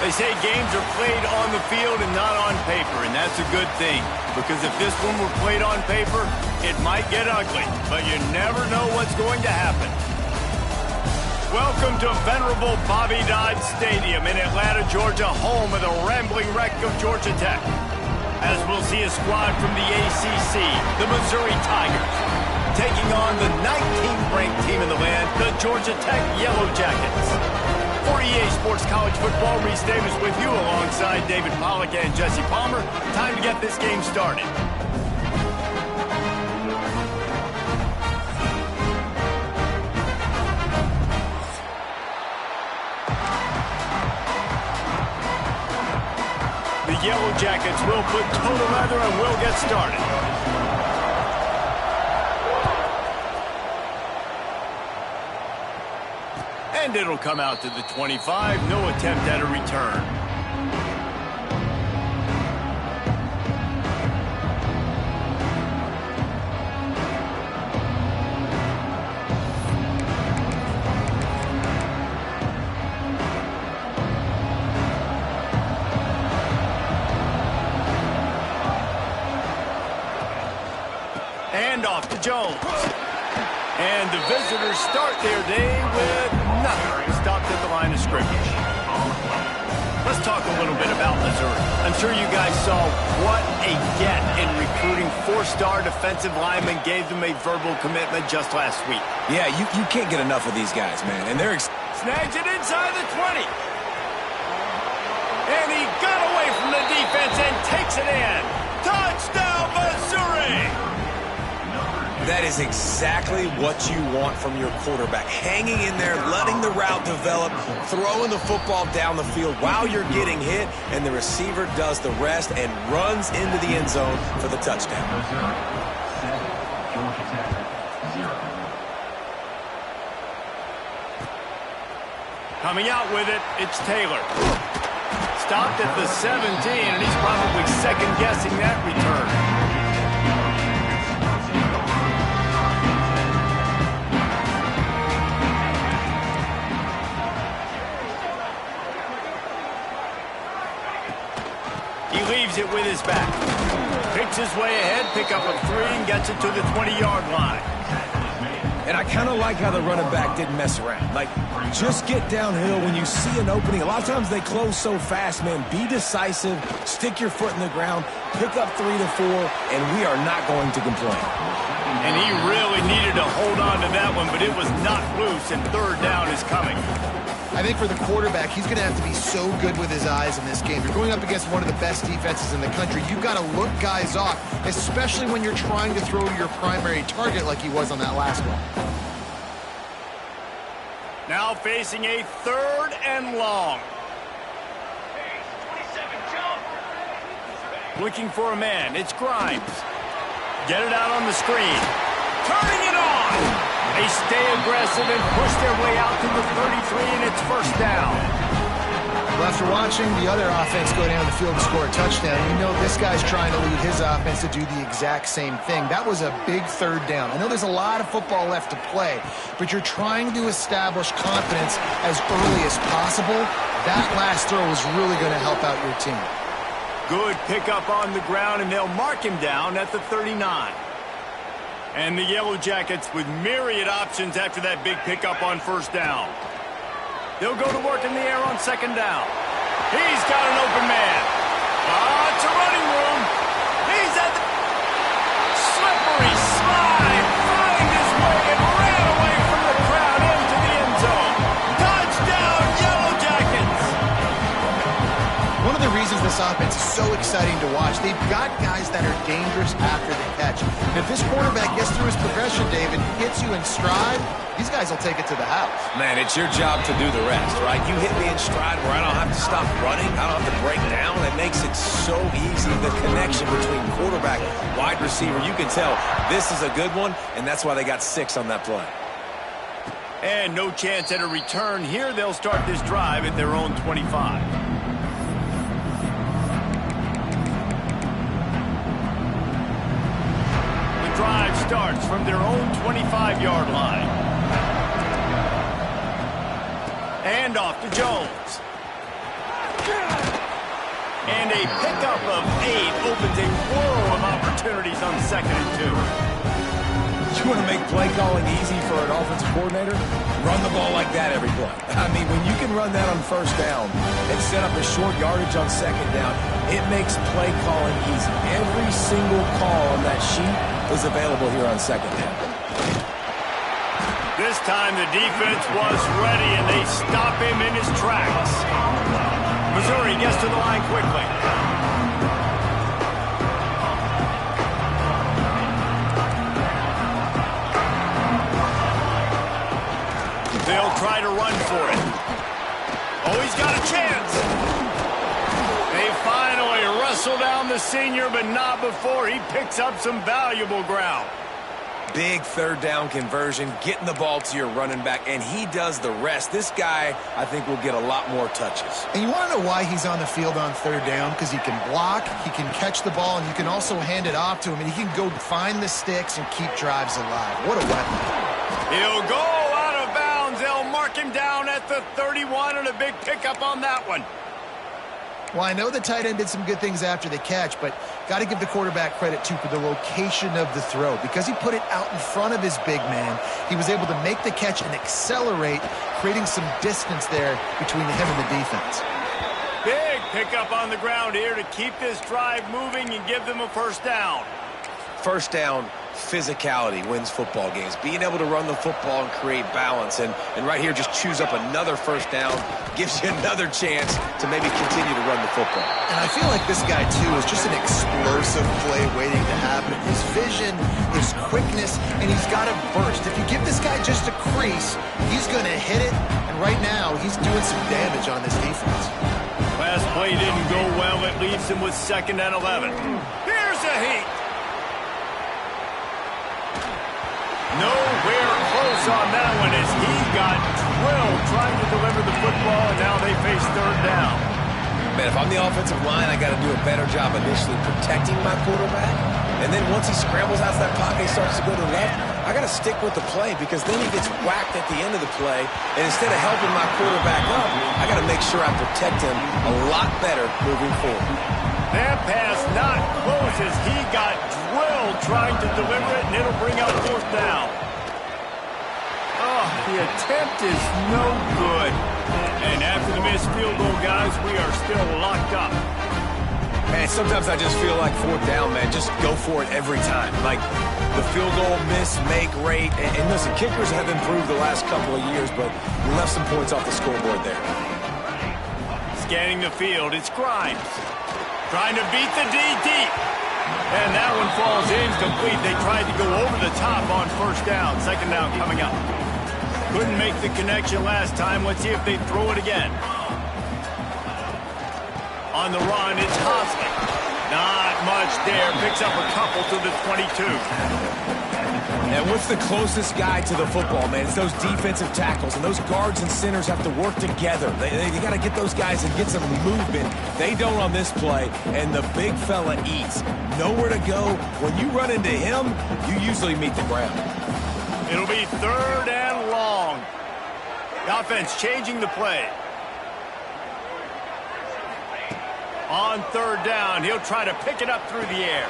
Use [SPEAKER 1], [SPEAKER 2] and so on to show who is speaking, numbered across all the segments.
[SPEAKER 1] They say games are played on the field and not on paper, and that's a good thing. Because if this one were played on paper, it might get ugly, but you never know what's going to happen. Welcome to venerable Bobby Dodd Stadium in Atlanta, Georgia, home of the rambling wreck of Georgia Tech. As we'll see a squad from the ACC, the Missouri Tigers, taking on the 19th ranked team in the land, the Georgia Tech Yellow Jackets. For EA Sports College Football, Reese Davis with you alongside David Pollack and Jesse Palmer. Time to get this game started. The Yellow Jackets will put total leather and will get started. And it'll come out to the 25. No attempt at a return. And off to Jones. And the visitors start their day with nothing. Stopped at the line of scrimmage. Let's talk a little bit about Missouri. I'm sure you guys saw what a get in recruiting four-star defensive linemen gave them a verbal commitment just last week.
[SPEAKER 2] Yeah, you can't get enough of these guys, man. And they're...
[SPEAKER 1] Snags it inside the 20. And he got away from the defense and takes it in. Touchdown, Missouri!
[SPEAKER 2] That is exactly what you want from your quarterback. Hanging in there, letting the route develop, throwing the football down the field while you're getting hit, and the receiver does the rest and runs into the end zone for the touchdown.
[SPEAKER 1] Coming out with it, it's Taylor. Stopped at the 17, and he's probably second-guessing that return. Leaves it with his back. Picks his way ahead, pick up a 3, and gets it to the 20-yard line.
[SPEAKER 2] And I kind of like how the running back didn't mess around. Like, just get downhill when you see an opening. A lot of times they close so fast, man. Be decisive, stick your foot in the ground, pick up 3 to 4, and we are not going to complain.
[SPEAKER 1] And he really needed to hold on to that one, but it was not loose, and third down is coming.
[SPEAKER 3] I think for the quarterback, he's going to have to be so good with his eyes in this game. You're going up against one of the best defenses in the country. You've got to look guys off, especially when you're trying to throw to your primary target like he was on that last one.
[SPEAKER 1] Now facing a 3rd and long. Looking for a man. It's Grimes. Get it out on the screen. Turning it on. They stay aggressive and push their way out to the 33, and it's first down.
[SPEAKER 3] Well, after watching the other offense go down the field and score a touchdown, you know this guy's trying to lead his offense to do the exact same thing. That was a big 3rd down. I know there's a lot of football left to play, but you're trying to establish confidence as early as possible. That last throw is really going to help out your team.
[SPEAKER 1] Good pickup on the ground, and they'll mark him down at the 39. And the Yellow Jackets with myriad options after that big pickup on first down. They'll go to work in the air on 2nd down. He's got an open man. It's a running room. He's at the slippery slide. Find his way and ran away from the crowd into the end zone. Touchdown, Yellow Jackets.
[SPEAKER 3] One of the reasons this offense is so exciting to watch, they've got guys that are dangerous after the catch. And if this quarterback gets through his progression, David, hits you in stride, these guys will take it to the house.
[SPEAKER 2] Man, it's your job to do the rest, right? You hit me in stride where I don't have to stop running. I don't have to break down. It makes it so easy. The connection between quarterback, wide receiver, you can tell this is a good one, and that's why they got 6 on that play.
[SPEAKER 1] And no chance at a return here. They'll start this drive at their own 25. Drive starts from their own 25-yard line. And off to Jones. And a pickup of 8 opens a world of opportunities on 2nd and 2.
[SPEAKER 2] You want to make play calling easy for an offensive coordinator? Run the ball like that every play. I mean, when you can run that on 1st down and set up a short yardage on 2nd down, it makes play calling easy. Every single call on that sheet is available here on 2nd down.
[SPEAKER 1] This time the defense was ready, and they stop him in his tracks. Missouri gets to the line quickly. They'll try to run for it. Oh, he's got a chance. They finally wrestle down the senior, but not before he picks up some valuable ground.
[SPEAKER 2] Big 3rd down conversion, getting the ball to your running back, and he does the rest. This guy, I think, will get a lot more touches.
[SPEAKER 3] And you want to know why he's on the field on 3rd down? Because he can block, he can catch the ball, and you can also hand it off to him, and he can go find the sticks and keep drives alive. What a weapon.
[SPEAKER 1] He'll go out of bounds. They'll mark him down at the 31, and a big pickup on that one.
[SPEAKER 3] Well, I know the tight end did some good things after the catch, but got to give the quarterback credit, too, for the location of the throw. Because he put it out in front of his big man, he was able to make the catch and accelerate, creating some distance there between him and the defense.
[SPEAKER 1] Big pickup on the ground here to keep this drive moving and give them a 1st down.
[SPEAKER 2] 1st down, physicality wins football games. Being able to run the football and create balance. And right here, just choose up another 1st down, gives you another chance to maybe continue to run the football.
[SPEAKER 3] And I feel like this guy, too, is just an explosive play waiting to happen. His vision, his quickness, and he's got a burst. If you give this guy just a crease, he's going to hit it. And right now, he's doing some damage on this defense.
[SPEAKER 1] Last play didn't go well. It leaves him with 2nd and 11. Here's a heat. Nowhere close on that one as he got drilled trying to deliver the football, and now they face 3rd down.
[SPEAKER 2] Man, if I'm the offensive line, I got to do a better job initially protecting my quarterback. And then once he scrambles out of that pocket, he starts to go to the left, I got to stick with the play because then he gets whacked at the end of the play. And instead of helping my quarterback up, I got to make sure I protect him a lot better moving forward.
[SPEAKER 1] That pass not close as he got drilled trying to deliver it, and it'll bring up 4th down. Oh, the attempt is no good. And after the missed field goal, guys, we are still locked up.
[SPEAKER 2] Man, sometimes I just feel like 4th down, man. Just go for it every time. Like the field goal miss, make rate. And listen, kickers have improved the last couple of years, but we left some points off the scoreboard there.
[SPEAKER 1] Scanning the field, it's Grimes. Trying to beat the D deep. And that one falls incomplete. They tried to go over the top on 1st down. 2nd down coming up. Couldn't make the connection last time. Let's see if they throw it again. On the run, it's Hosling. Not much there. Picks up a couple to the 22.
[SPEAKER 2] And what's the closest guy to the football, man? It's those defensive tackles, and those guards and centers have to work together. They got to get those guys and get some movement. They don't on this play, and the big fella eats. Nowhere to go. When you run into him, you usually meet the ground.
[SPEAKER 1] It'll be 3rd and long. The offense changing the play. On 3rd down, he'll try to pick it up through the air.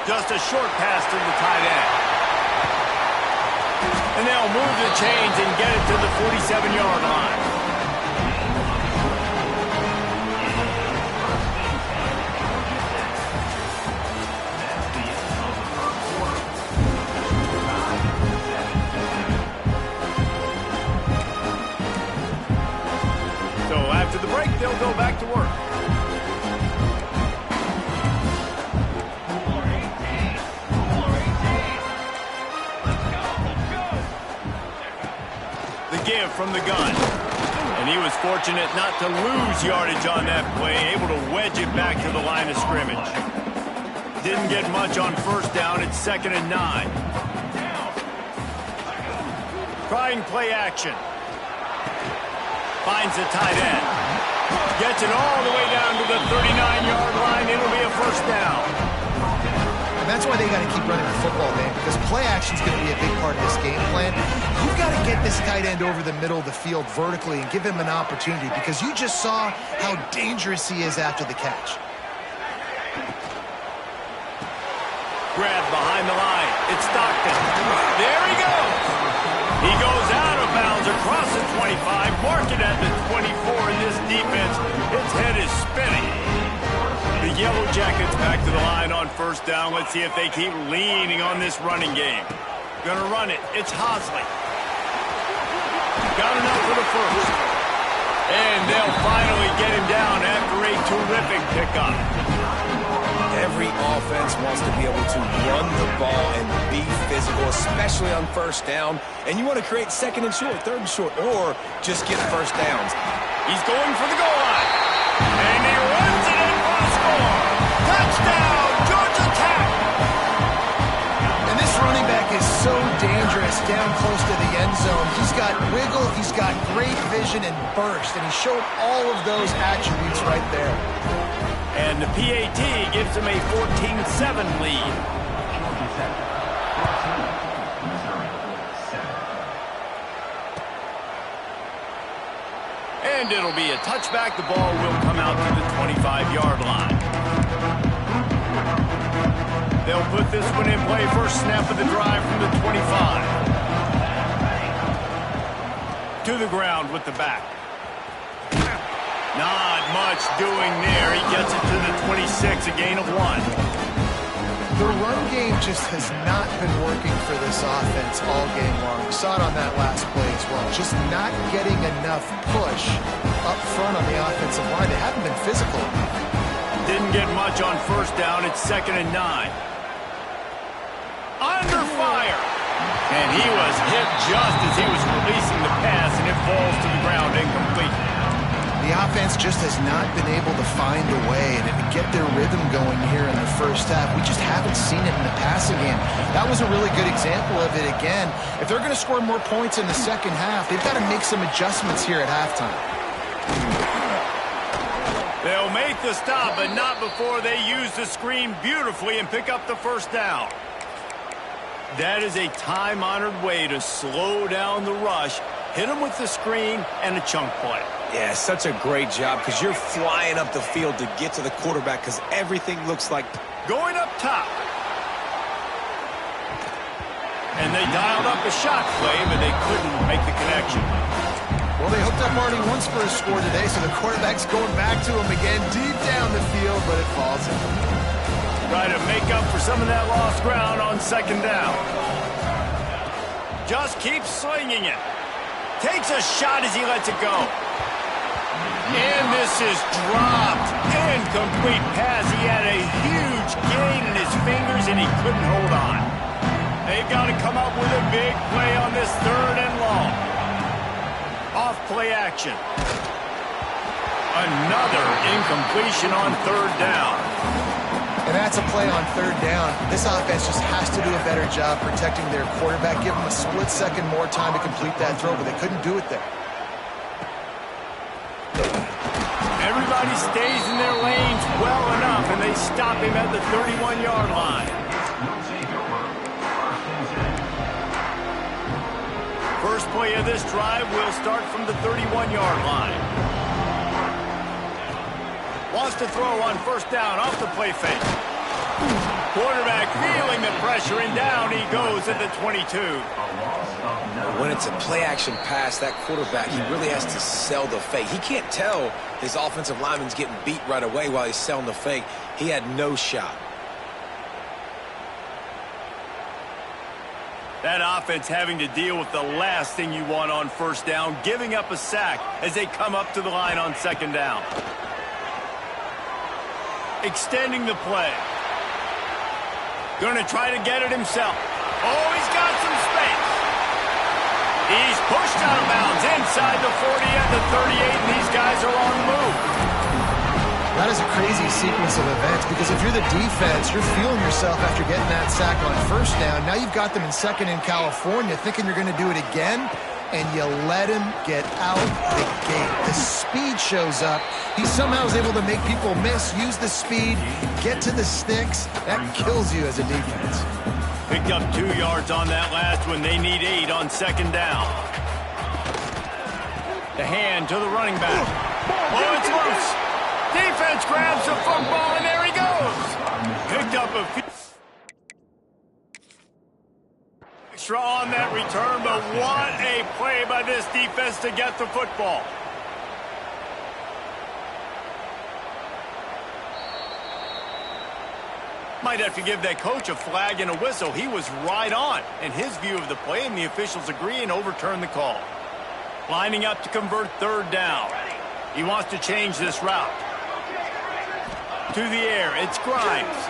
[SPEAKER 1] Just a short pass to the tight end. And they'll move the chains and get it to the 47-yard line. So after the break, they'll go back to work. Give from the gun. And he was fortunate not to lose yardage on that play, able to wedge it back to the line of scrimmage. Didn't get much on 1st down. It's 2nd and 9. Trying play action. Finds the tight end. Gets it all the way down to the 39-yard line. It'll be a 1st down.
[SPEAKER 3] That's why they got to keep running the football, man, because play action is going to be a big part of this game plan. You've got to get this tight end over the middle of the field vertically and give him an opportunity, because you just saw how dangerous he is after the catch.
[SPEAKER 1] Grab behind the line. It's Stockton. There he goes. He goes out of bounds across the 25, marking at the 24 in this defense. Its head is spinning. The Yellow Jackets back to the line on first down. Let's see if they keep leaning on this running game. Gonna run it. It's Hosley. Got enough for the first. And they'll finally get him down after a terrific pickup.
[SPEAKER 2] Every offense wants to be able to run the ball and be physical, especially on first down. And you want to create second and short, third and short, or just get first downs.
[SPEAKER 1] He's going for the goal line. And he runs it in for a score. Touchdown, Georgia Tech.
[SPEAKER 3] And this running back is so dangerous down close to the end zone. He's got wiggle, he's got great vision and burst, and he showed all of those attributes right there.
[SPEAKER 1] And the PAT gives him a 14-7 lead. And it'll be a touchback. The ball will come out to the 25-yard line. They'll put this one in play. First snap of the drive from the 25. To the ground with the back. Not much doing there. He gets it to the 26, a gain of 1.
[SPEAKER 3] The run game just has not been working for this offense all game long. We saw it on that last play as well. Just not getting enough push up front on the offensive line. They haven't been physical.
[SPEAKER 1] Didn't get much on first down. It's 2nd and 9. Under fire. And he was hit just as he was releasing the pass, and it falls to the ground incomplete.
[SPEAKER 3] The offense just has not been able to find a way to get their rhythm going here in the first half. We just haven't seen it in the passing game. That was a really good example of it again. If they're going to score more points in the second half, they've got to make some adjustments here at halftime.
[SPEAKER 1] They'll make the stop, but not before they use the screen beautifully and pick up the first down. That is a time-honored way to slow down the rush, hit them with the screen, and a chunk play.
[SPEAKER 2] Yeah, such a great job, because you're flying up the field to get to the quarterback, because everything looks like
[SPEAKER 1] going up top. And they dialed up a shot play, but they couldn't make the connection.
[SPEAKER 3] Well, they hooked up already once for a score today, so the quarterback's going back to him again deep down the field, but it falls in.
[SPEAKER 1] Try to make up for some of that lost ground on second down. Just keeps slinging it. Takes a shot as he lets it go. And this is dropped. Incomplete pass. He had a huge gain in his fingers, and he couldn't hold on. They've got to come up with a big play on this 3rd and long. Off play action. Another incompletion on 3rd down.
[SPEAKER 3] And that's a play on 3rd down. This offense just has to do a better job protecting their quarterback. Give them a split second more time to complete that throw, but they couldn't do it there.
[SPEAKER 1] Everybody stays in their lanes well enough, and they stop him at the 31-yard line. First play of this drive will start from the 31-yard line. Wants to throw on first down off the play fake. Quarterback feeling the pressure, and down he goes at the 22.
[SPEAKER 2] when it's a play-action pass, that quarterback, he really has to sell the fake. He can't tell his offensive lineman's getting beat right away while he's selling the fake. He had no shot.
[SPEAKER 1] That offense having to deal with the last thing you want on first down, giving up a sack as they come up to the line on second down. Extending the play. Going to try to get it himself. Oh, he's got some space. He's pushed out of bounds inside the 40 and the 38, and these guys are on the move.
[SPEAKER 3] That is a crazy sequence of events, because if you're the defense, you're feeling yourself after getting that sack on first down. Now you've got them in second in California, thinking you're going to do it again. and you let him get out the gate. The speed shows up. He somehow is able to make people miss, use the speed, get to the sticks. That kills you as a defense.
[SPEAKER 1] Picked up 2 yards on that last one. They need 8 on second down. The hand to the running back. Oh, it's loose. Defense grabs the football, and there he goes. Picked up a few extra on that return, but what a play by this defense to get the football. Might have to give that coach a flag and a whistle. He was right on in his view of the play, and the officials agree and overturn the call. Lining up to convert third down. He wants to change this route. To the air, it's Grimes.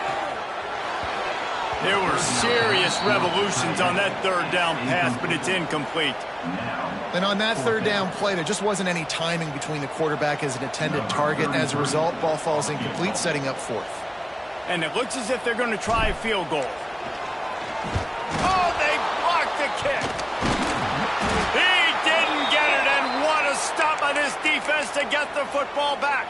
[SPEAKER 1] There were serious revolutions on that third down pass, but it's incomplete.
[SPEAKER 3] And on that third down play, there just wasn't any timing between the quarterback as an intended target. As a result, ball falls incomplete, setting up fourth.
[SPEAKER 1] And it looks as if they're going to try a field goal. Oh, they blocked the kick. He didn't get it, and what a stop by this defense to get the football back.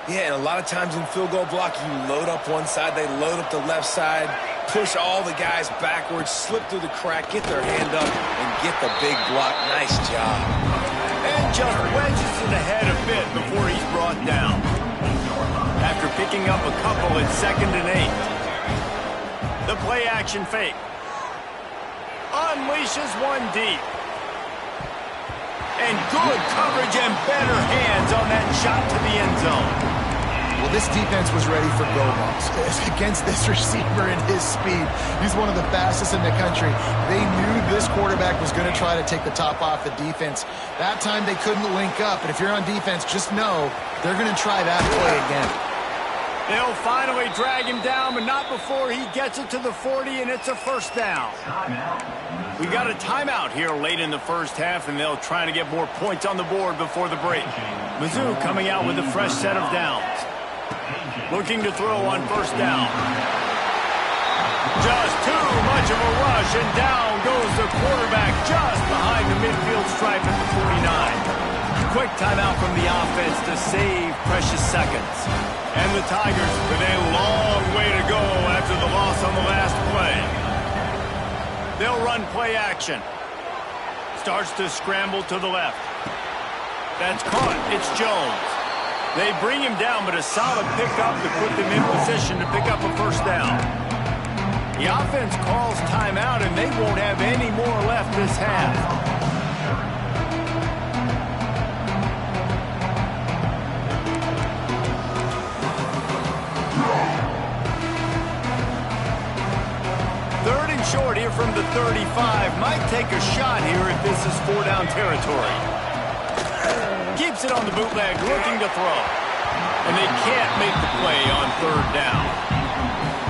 [SPEAKER 2] Yeah, and a lot of times in field goal block, you load up one side, they load up the left side, push all the guys backwards, slip through the crack, get their hand up, and get the big block. Nice job.
[SPEAKER 1] And just wedges it ahead a bit before he's brought down. After picking up a couple at 2nd and 8. The play action fake. Unleashes one deep. And good coverage and better hands on that shot to the end zone.
[SPEAKER 3] Well, this defense was ready for go balls. Against this receiver and his speed, he's one of the fastest in the country. They knew this quarterback was going to try to take the top off the defense. That time they couldn't link up, and if you're on defense, just know they're going to try that play again.
[SPEAKER 1] They'll finally drag him down, but not before he gets it to the 40, and it's a first down. We got a timeout here late in the first half, and they'll try to get more points on the board before the break. Mizzou coming out with a fresh set of downs. Looking to throw on first down. Just too much of a rush, and down goes the quarterback just behind the midfield stripe at the 49. Quick timeout from the offense to save precious seconds. And the Tigers with a long way to go after the loss on the last play. They'll run play action. Starts to scramble to the left. That's caught. It's Jones. They bring him down, but a solid pickup to put them in position to pick up a first down. The offense calls timeout, and they won't have any more left this half. Short here from the 35. Might take a shot here if this is 4-down territory. Keeps it on the bootleg, looking to throw. And they can't make the play on third down.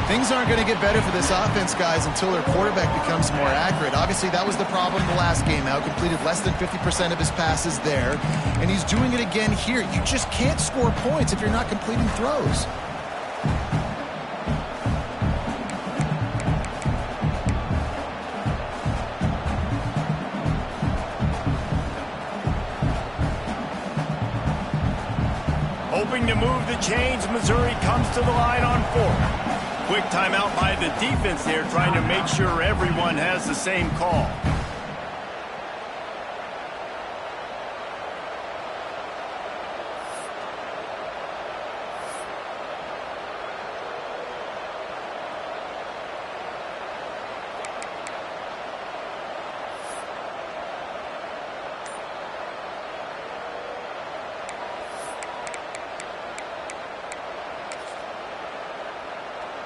[SPEAKER 3] Things aren't going to get better for this offense, guys, until their quarterback becomes more accurate. Obviously, that was the problem the last game out. Completed less than 50% of his passes there. And he's doing it again here. You just can't score points if you're not completing throws.
[SPEAKER 1] Hoping to move the chains, Missouri comes to the line on 4th. Quick timeout by the defense there, trying to make sure everyone has the same call.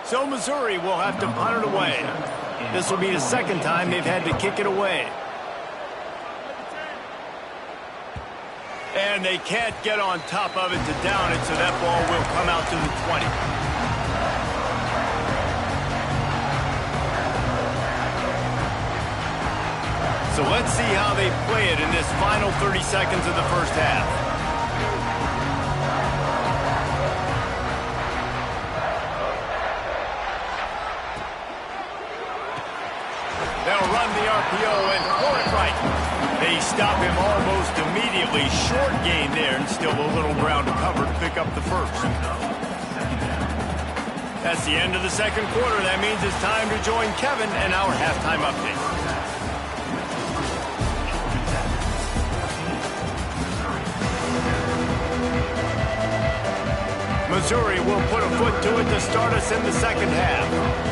[SPEAKER 1] So Missouri will have to punt it away. This will be the second time they've had to kick it away. And they can't get on top of it to down it, so that ball will come out to the 20. So let's see how they play it in this final 30 seconds of the first half. They'll run the RPO and throw it stop him almost immediately. Short gain there, and still a little ground to cover to pick up the first. That's the end of the second quarter. That means it's time to join Kevin and our halftime update. Missouri will put a foot to it to start us in the second half.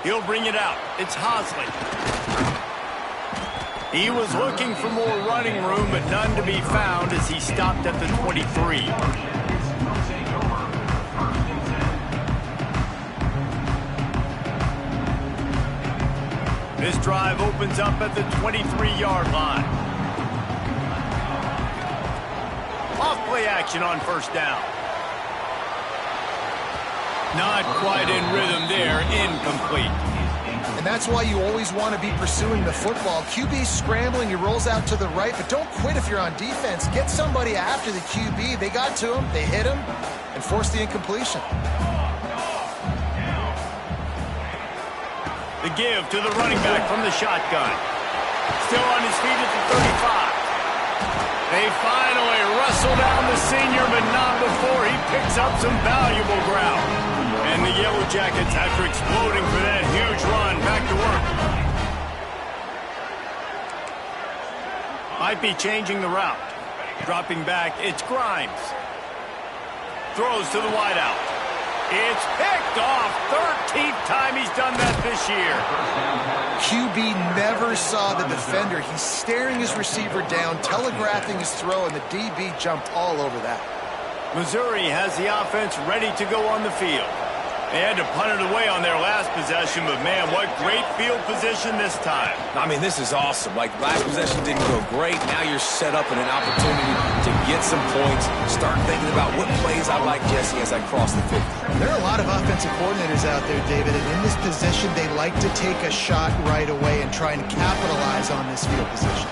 [SPEAKER 1] He'll bring it out. It's Hosley. He was looking for more running room, but none to be found as he stopped at the 23. This drive opens up at the 23-yard line. Off-play action on first down. Not quite in rhythm there, incomplete.
[SPEAKER 3] And that's why you always want to be pursuing the football. QB's scrambling, he rolls out to the right, but don't quit if you're on defense. Get somebody after the QB. They got to him, they hit him, and forced the incompletion.
[SPEAKER 1] The give to the running back from the shotgun. Still on his feet at the 35. They finally wrestle down the senior, but not before he picks up some valuable ground. And the Yellow Jackets, after exploding for that huge run, back to work. Might be changing the route. Dropping back, it's Grimes. Throws to the wideout. It's picked off. 13th time he's done that this year.
[SPEAKER 3] QB never saw the defender. He's staring his receiver down, telegraphing his throw, and the DB jumped all over that.
[SPEAKER 1] Missouri has the offense ready to go on the field. They had to punt it away on their last possession, but man, what great field position this time.
[SPEAKER 2] I mean, this is awesome. Like, last possession didn't go great. Now you're set up in an opportunity to get some points. Start thinking about what plays I like, Jesse, as I cross the 50.
[SPEAKER 3] There are a lot of offensive coordinators out there, David, and in this position, they like to take a shot right away and try and capitalize on this field position.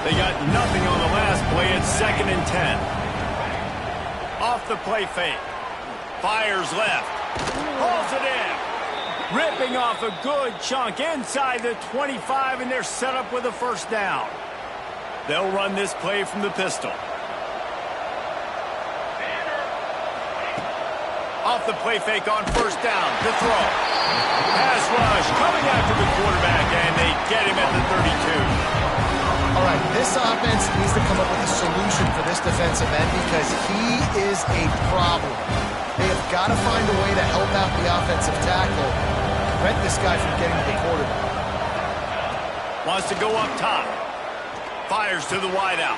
[SPEAKER 1] They got nothing on the last play. It's 2nd and 10. Off the play fake. Fires left. Pulls it in. Ripping off a good chunk inside the 25, and they're set up with a first down. They'll run this play from the pistol. Off the play fake on first down. The throw. Pass rush coming after the quarterback, and they get him at the 32.
[SPEAKER 3] All right, this offense needs to come up with a solution for this defensive end because he is a problem. They have got to find a way to help out the offensive tackle, prevent this guy from getting to the quarterback.
[SPEAKER 1] Wants to go up top. Fires to the wideout.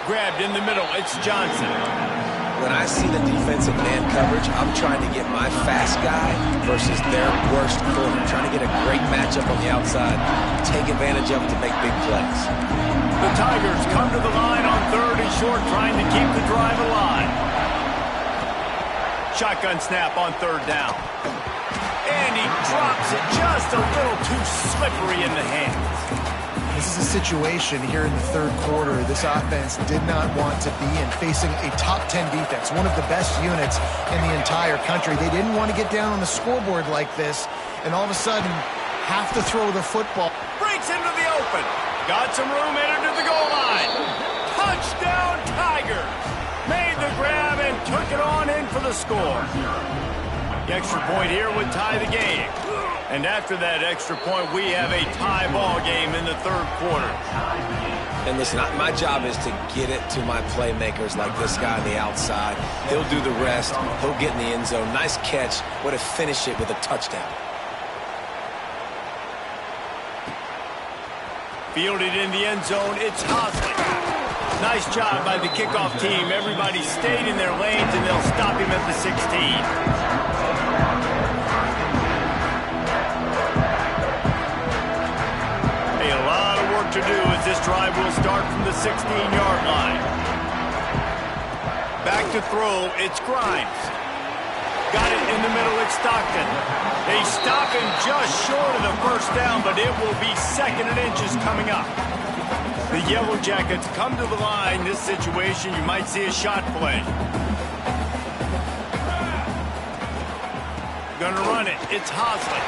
[SPEAKER 1] Grabbed in the middle. It's Johnson.
[SPEAKER 2] When I see the defensive man coverage, I'm trying to get my fast guy versus their worst corner. Trying to get a great matchup on the outside. Take advantage of it to make big plays.
[SPEAKER 1] The Tigers come to the line on 3rd and short, trying to keep the drive alive. Shotgun snap on 3rd down. And he drops it just a little too slippery in the hands.
[SPEAKER 3] This is a situation here in the 3rd quarter this offense did not want to be in, facing a top 10 defense, one of the best units in the entire country. They didn't want to get down on the scoreboard like this, and all of a sudden have to throw the football.
[SPEAKER 1] Breaks into the open. Got some room, entered to the goal line. Touchdown Tigers. Made the grab and took it on in for the score. The extra point here would tie the game. And after that extra point, we have a tie ball game in the 3rd quarter.
[SPEAKER 2] And listen, my job is to get it to my playmakers like this guy on the outside. He'll do the rest. He'll get in the end zone. Nice catch. Way to finish it with a touchdown.
[SPEAKER 1] Fielded in the end zone, it's Hosley. Nice job by the kickoff team. Everybody stayed in their lanes, and they'll stop him at the 16. To do as this drive will start from the 16-yard line. Back to throw, it's Grimes. Got it in the middle, it's Stockton. They stop him just short of the first down, but it will be 2nd and inches coming up. The Yellow Jackets come to the line. This situation, you might see a shot play. Gonna run it. It's Hosley.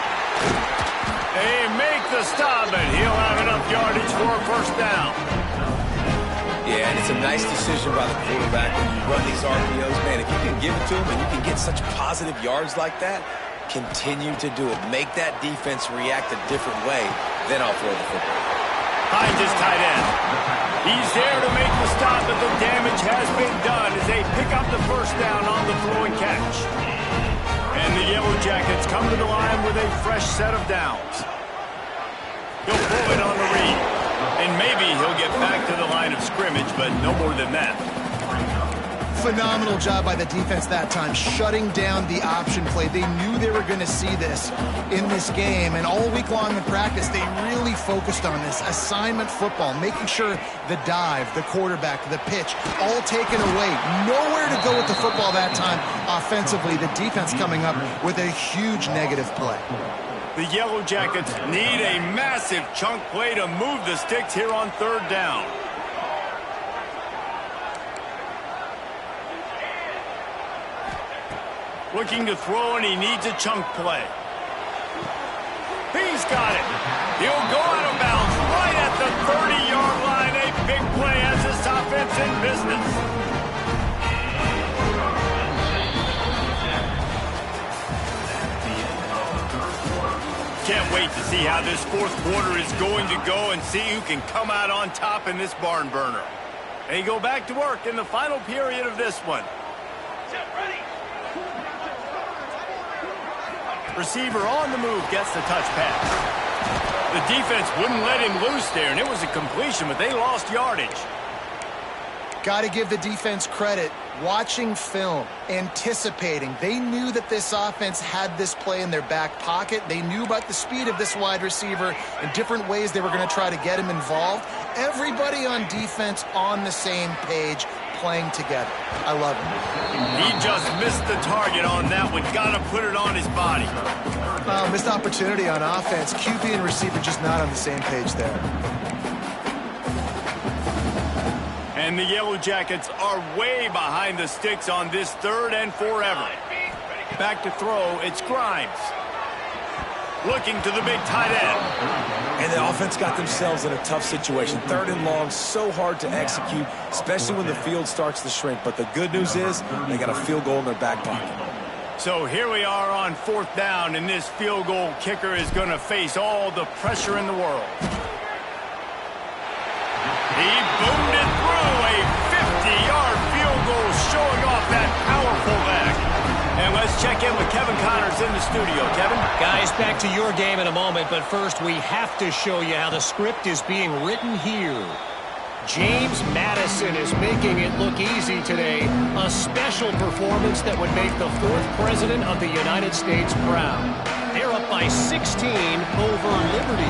[SPEAKER 1] They make the stop, and he'll have enough yardage for a first down.
[SPEAKER 2] Yeah, and it's a nice decision by the quarterback when you run these RPOs. Man, if you can give it to him and you can get such positive yards like that, continue to do it. Make that defense react a different way, then I'll throw the football.
[SPEAKER 1] Finds his tight end. He's there to make the stop, but the damage has been done as they pick up the first down on the throw and catch. And the Yellow Jackets come to the line with a fresh set of downs. He'll pull it on the read. And maybe he'll get back to the line of scrimmage, but no more than that.
[SPEAKER 3] Phenomenal job by the defense that time, shutting down the option play. They knew they were going to see this in this game, and all week long in practice, they really focused on this assignment football, making sure the dive, the quarterback, the pitch, all taken away. Nowhere to go with the football that time offensively. The defense coming up with a huge negative play.
[SPEAKER 1] The Yellow Jackets need a massive chunk play to move the sticks here on third down. Looking to throw, and he needs a chunk play. He's got it. He'll go out of bounds right at the 30-yard line. A big play has this offense in business. Can't wait to see how this fourth quarter is going to go and see who can come out on top in this barn burner. They go back to work in the final period of this one. Receiver on the move gets the touch pass. The defense wouldn't let him loose there, and it was a completion, but they lost yardage.
[SPEAKER 3] Got to give the defense credit. Watching film, anticipating. They knew that this offense had this play in their back pocket. They knew about the speed of this wide receiver and different ways they were going to try to get him involved. Everybody on defense on the same page, playing together. I love it.
[SPEAKER 1] He just missed the target on that one. Got to put it on his body.
[SPEAKER 3] Missed opportunity on offense. QB and receiver just not on the same page there.
[SPEAKER 1] And the Yellow Jackets are way behind the sticks on this third and forever. Back to throw, it's Grimes. Looking to the big tight end.
[SPEAKER 2] And the offense got themselves in a tough situation. Third and long, so hard to execute, especially when the field starts to shrink. But the good news is they got a field goal in their back pocket.
[SPEAKER 1] So here we are on fourth down, and this field goal kicker is going to face all the pressure in the world. He boomed it through, a 50-yard field goal showing off that powerful leg. And let's check in with Kevin Connors in the studio. Kevin?
[SPEAKER 4] Guys, back to your game in a moment, but first we have to show you how the script is being written here. James Madison is making it look easy today. A special performance that would make the fourth president of the United States proud. They're up by 16 over Liberty.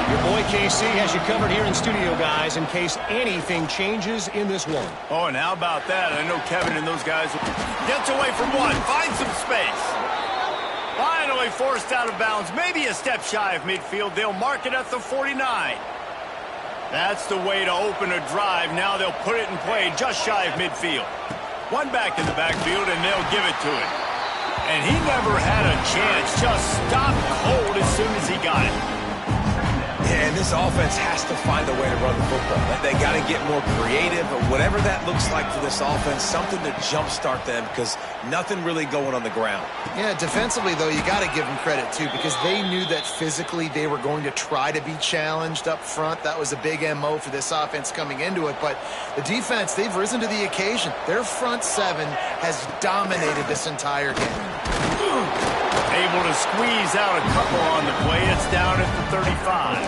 [SPEAKER 4] Your boy KC has you covered here in studio, guys, in case anything changes in this one.
[SPEAKER 1] Oh, and how about that? I know Kevin and those guys gets away from one, finds some space. Finally forced out of bounds, maybe a step shy of midfield. They'll mark it at the 49. That's the way to open a drive. Now they'll put it in play just shy of midfield. One back in the backfield, and they'll give it to him. And he never had a chance. Just stopped cold as soon as he got it.
[SPEAKER 2] Yeah, and this offense has to find a way to run the football. They got to get more creative, or whatever that looks like for this offense, something to jumpstart them, because nothing really going on the ground.
[SPEAKER 3] Yeah, defensively, though, you got to give them credit, too, because they knew that physically they were going to try to be challenged up front. That was a big MO for this offense coming into it. But the defense, they've risen to the occasion. Their front seven has dominated this entire game.
[SPEAKER 1] Able to squeeze out a couple on the play. It's down at the 35.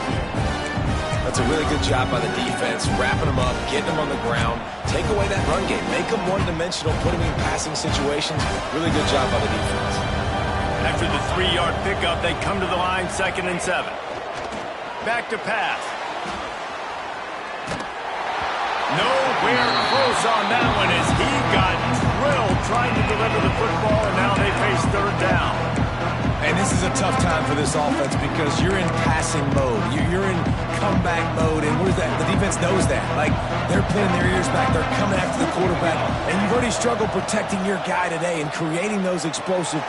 [SPEAKER 2] That's a really good job by the defense, wrapping them up, getting them on the ground, take away that run game, make them one-dimensional, put them in passing situations. Really good job by the defense.
[SPEAKER 1] After the 3-yard pickup, they come to the line, 2nd and 7. Back to pass. Nowhere close on that one as he got drilled trying to deliver the football, and now they face third down.
[SPEAKER 2] And this is a tough time for this offense because you're in passing mode. You're in comeback mode, and what is that? The defense knows that. Like, they're pinning their ears back. They're coming after the quarterback, and you've already struggled protecting your guy today and creating those explosive.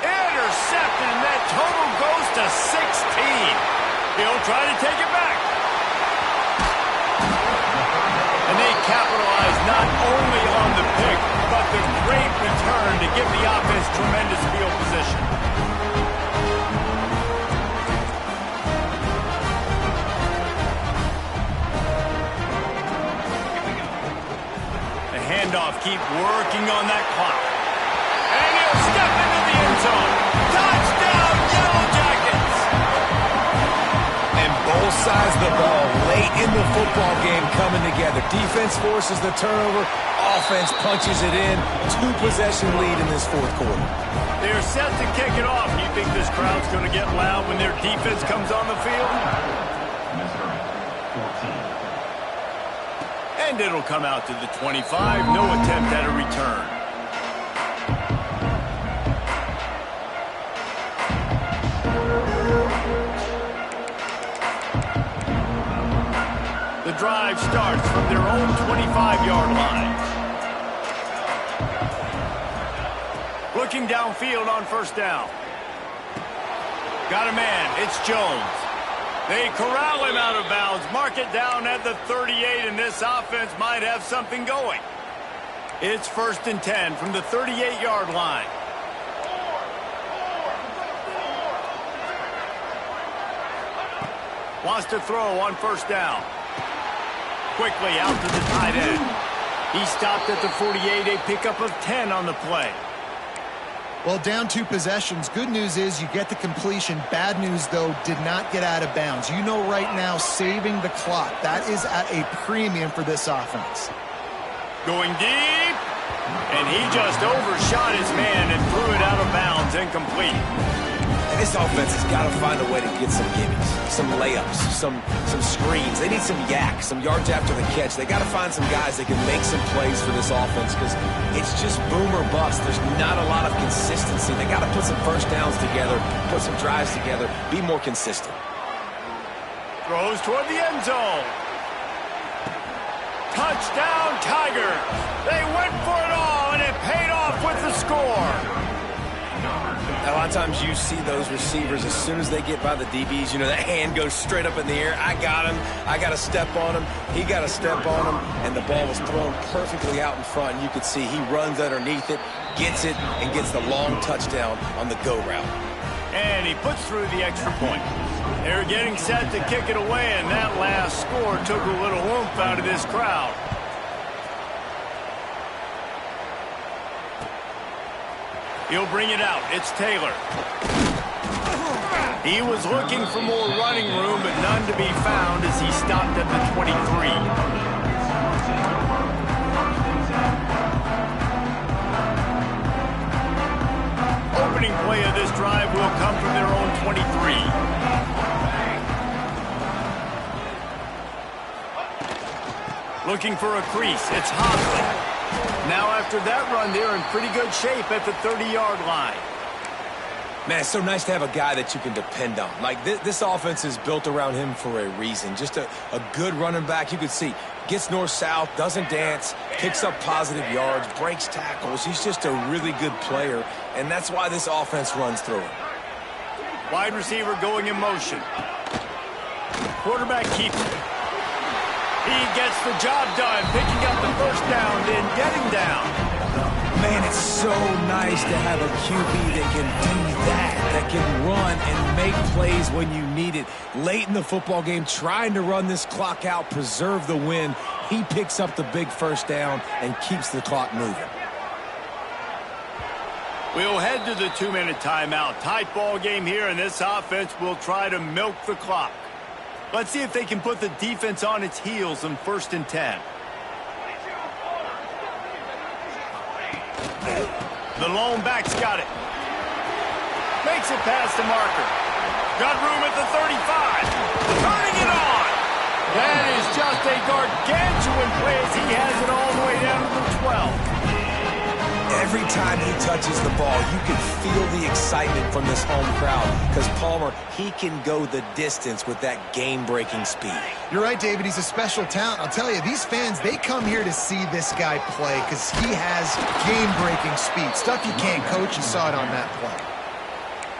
[SPEAKER 1] Intercepted! intercepted, and that total goes to 16. He'll try to take it back. And they capitalize not only on the pick, but the great return to give the offense tremendous field position. The handoff, keep working on that clock. And he'll step into the end zone. Touchdown, Yellow Jackets!
[SPEAKER 2] And both sides of the ball late in the football game coming together. Defense forces the turnover. Offense punches it in. 2-possession lead in this fourth quarter.
[SPEAKER 1] They're set to kick it off. Do you think this crowd's going to get loud when their defense comes on the field? And it'll come out to the 25. No attempt at a return. The drive starts from their own 25-yard line. Looking downfield on first down. Got a man. It's Jones. They corral him out of bounds. Mark it down at the 38, and this offense might have something going. It's 1st and 10 from the 38-yard line. Wants to throw on first down. Quickly out to the tight end. He stopped at the 48, a pickup of 10 on the play.
[SPEAKER 3] Well, down 2 possessions. Good news is you get the completion. Bad news, though, did not get out of bounds. You know right now, saving the clock. That is at a premium for this offense.
[SPEAKER 1] Going deep. And he just overshot his man and threw it out of bounds, incomplete.
[SPEAKER 2] And this offense has got to find a way to get some gimmies, some layups, some screens. They need some yak, some yards after the catch. They got to find some guys that can make some plays for this offense because it's just boom or bust. There's not a lot of consistency. They got to put some first downs together, put some drives together, be more consistent.
[SPEAKER 1] Throws toward the end zone. Touchdown, Tigers. They went for it all, and it paid off with the score.
[SPEAKER 2] A lot of times you see those receivers, as soon as they get by the DBs, you know, that hand goes straight up in the air. I got him. I got to step on him. He got to step on him. And the ball was thrown perfectly out in front. And you could see he runs underneath it, gets it, and gets the long touchdown on the go route.
[SPEAKER 1] And he puts through the extra point. They're getting set to kick it away, and that last score took a little oomph out of this crowd. He'll bring it out. It's Taylor. He was looking for more running room, but none to be found as he stopped at the 23. Opening play of this drive will come from their own 23. Looking for a crease. It's Hosley. Now after that run, they're in pretty good shape at the 30-yard line.
[SPEAKER 2] Man, it's so nice to have a guy that you can depend on. Like, this offense is built around him for a reason. Just a good running back. You could see, gets north-south, doesn't dance, picks up positive yards, breaks tackles. He's just a really good player, and that's why this offense runs through him.
[SPEAKER 1] Wide receiver going in motion. Quarterback keeps it. He gets the job done, picking up the first down, then getting down.
[SPEAKER 2] Man, it's so nice to have a QB that can do that can run and make plays when you need it. Late in the football game, trying to run this clock out, preserve the win. He picks up the big first down and keeps the clock moving.
[SPEAKER 1] We'll head to the 2-minute timeout. Tight ball game here, and this offense will try to milk the clock. Let's see if they can put the defense on its heels in 1st and 10. The lone back's got it. Makes it past the marker. Got room at the 35. Turning it on. That is just a gargantuan play as he has it all the way down to the 12.
[SPEAKER 2] Every time he touches the ball, you can feel the excitement from this home crowd because Palmer, he can go the distance with that game-breaking speed.
[SPEAKER 3] You're right, David. He's a special talent. I'll tell you, these fans, they come here to see this guy play because he has game-breaking speed. Stuff you can't coach. You saw it on that play.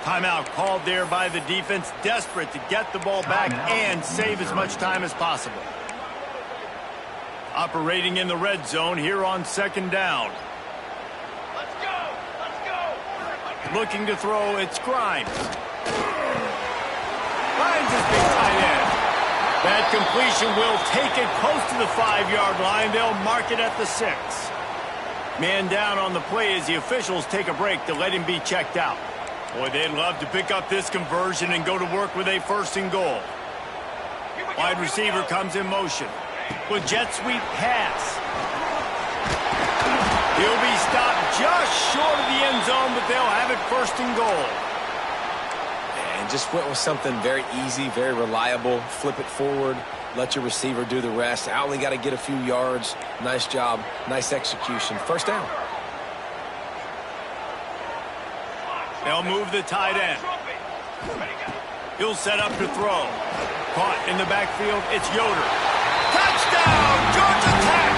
[SPEAKER 1] Timeout called there by the defense, desperate to get the ball back and save as much time as possible. Operating in the red zone here on second down. Let's go! Let's go! Looking to throw, it's Grimes. Finds his big tight end. That completion will take it close to the 5-yard line. They'll mark it at the 6. Man down on the play as the officials take a break to let him be checked out. Boy, they'd love to pick up this conversion and go to work with a 1st and goal. Wide receiver comes in motion with jet sweep pass. He'll be stopped just short of the end zone, but they'll have it 1st and goal.
[SPEAKER 2] And just went with something very easy, very reliable. Flip it forward, let your receiver do the rest. I only got to get a few yards. Nice job, nice execution. 1st down.
[SPEAKER 1] They'll move the tight end. He'll set up to throw. Caught in the backfield, it's Yoder. Touchdown, Georgia Tech!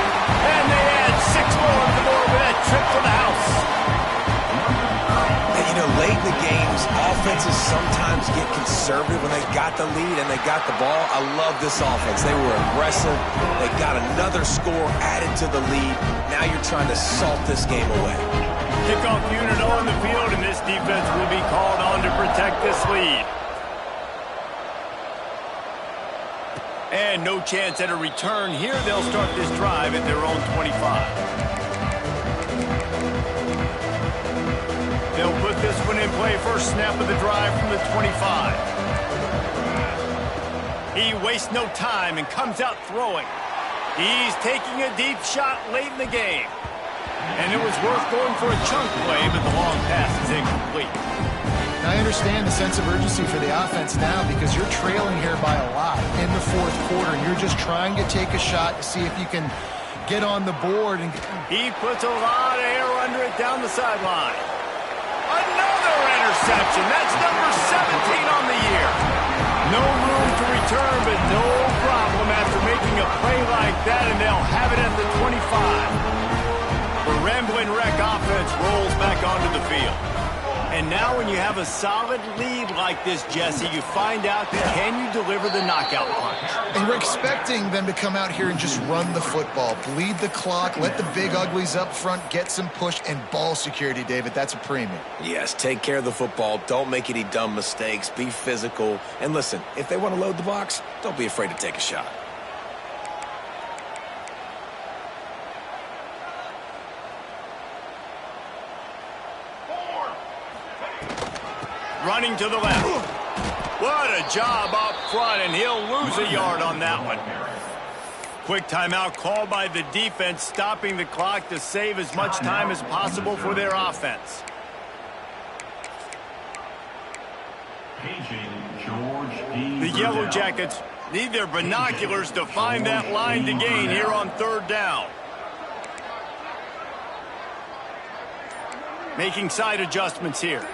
[SPEAKER 1] And they add 6 more to the board with that trip to the house.
[SPEAKER 2] And you know, late in the games, offenses sometimes get conservative when they got the lead and they got the ball. I love this offense. They were aggressive. They got another score added to the lead. Now you're trying to salt this game away.
[SPEAKER 1] Kickoff unit on the field, and this defense will be called on to protect this lead. And no chance at a return here. They'll start this drive at their own 25. They'll put this one in play. First snap of the drive from the 25. He wastes no time and comes out throwing. He's taking a deep shot late in the game. And it was worth going for a chunk play, but the long pass is incomplete.
[SPEAKER 3] I understand the sense of urgency for the offense now because you're trailing here by a lot in the 4th quarter. And you're just trying to take a shot to see if you can get on the board. And
[SPEAKER 1] he puts a lot of air under it down the sideline. Another interception. That's number 17 on the year. No room to return, but no problem after making a play like that, and they'll have it at the 25. The Ramblin' Wreck offense rolls back onto the field. And now when you have a solid lead like this, Jesse, you find out, can you deliver the knockout punch?
[SPEAKER 3] And we're expecting them to come out here and just run the football, bleed the clock, let the big uglies up front, get some push, and ball security, David. That's a premium.
[SPEAKER 2] Yes, take care of the football. Don't make any dumb mistakes. Be physical. And listen, if they want to load the box, don't be afraid to take a shot.
[SPEAKER 1] Running to the left. What a job up front, and he'll lose a yard on that one. Quick timeout called by the defense, stopping the clock to save as much time as possible for their offense. The Yellow Jackets need their binoculars to find that line to gain here on 3rd down. Making side adjustments here.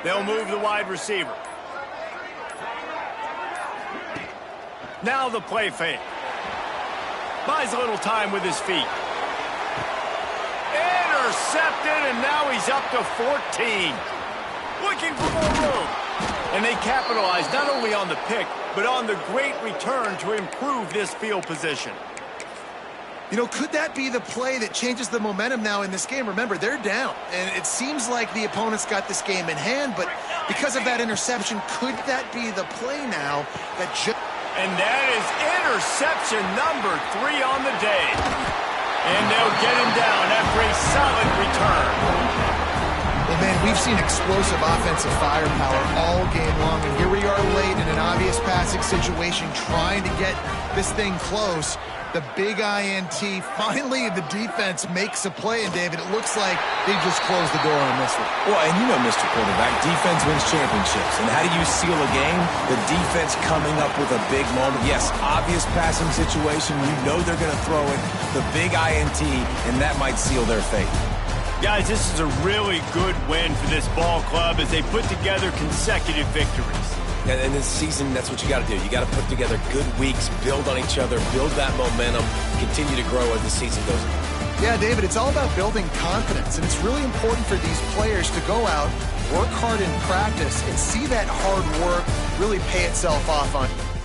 [SPEAKER 1] They'll move the wide receiver. Now the play fake. Buys a little time with his feet. Intercepted, and now he's up to 14. Looking for more room. And they capitalize not only on the pick, but on the great return to improve this field position.
[SPEAKER 3] You know, could that be the play that changes the momentum now in this game? Remember, they're down, and it seems like the opponent's got this game in hand, but because of that interception, could that be the play now that
[SPEAKER 1] And that is interception number 3 on the day. And they'll get him down after a solid return.
[SPEAKER 3] Well, man, we've seen explosive offensive firepower all game long, and here we are late in an obvious passing situation trying to get this thing close. The big INT, finally the defense makes a play, and David, it looks like they just closed the door on this one.
[SPEAKER 2] Well, and you know, Mr. Quarterback, defense wins championships. And how do you seal a game? The defense coming up with a big moment. Yes, obvious passing situation. You know they're going to throw it. The big INT, and that might seal their fate.
[SPEAKER 1] Guys, this is a really good win for this ball club as they put together consecutive victories.
[SPEAKER 2] And this season, that's what you got to do. You got to put together good weeks, build on each other, build that momentum, continue to grow as the season goes on.
[SPEAKER 3] Yeah, David, it's all about building confidence, and it's really important for these players to go out, work hard in practice, and see that hard work really pay itself off on